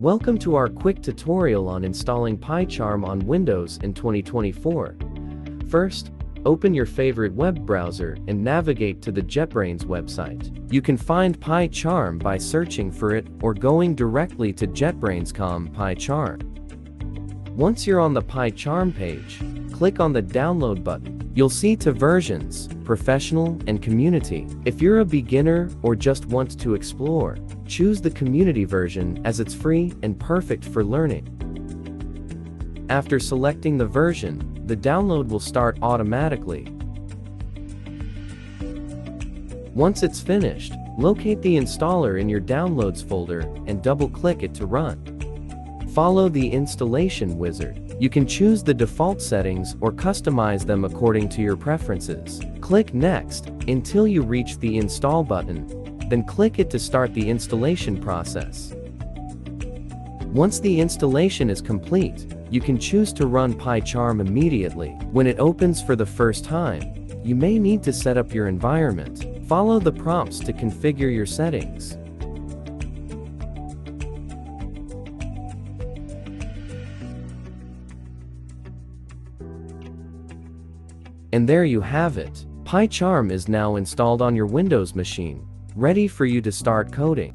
Welcome to our quick tutorial on installing PyCharm on Windows in 2024. First, open your favorite web browser and navigate to the JetBrains website. You can find PyCharm by searching for it or going directly to JetBrains.com PyCharm. Once you're on the PyCharm page, click on the download button. You'll see two versions, Professional and Community. If you're a beginner or just want to explore, choose the Community version as it's free and perfect for learning. After selecting the version, the download will start automatically. Once it's finished, locate the installer in your Downloads folder and double-click it to run. Follow the installation wizard. You can choose the default settings or customize them according to your preferences. Click Next until you reach the Install button, then click it to start the installation process. Once the installation is complete, you can choose to run PyCharm immediately. When it opens for the first time, you may need to set up your environment. Follow the prompts to configure your settings. And there you have it. PyCharm is now installed on your Windows machine, ready for you to start coding.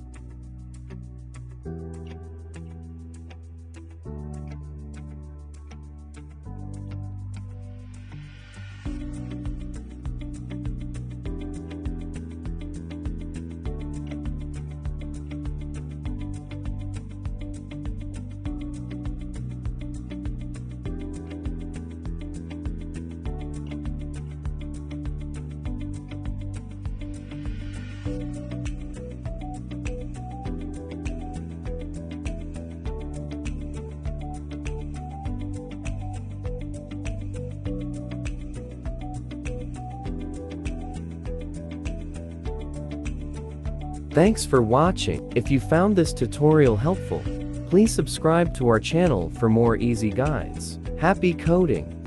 Thanks for watching. If you found this tutorial helpful, please subscribe to our channel for more easy guides. Happy coding!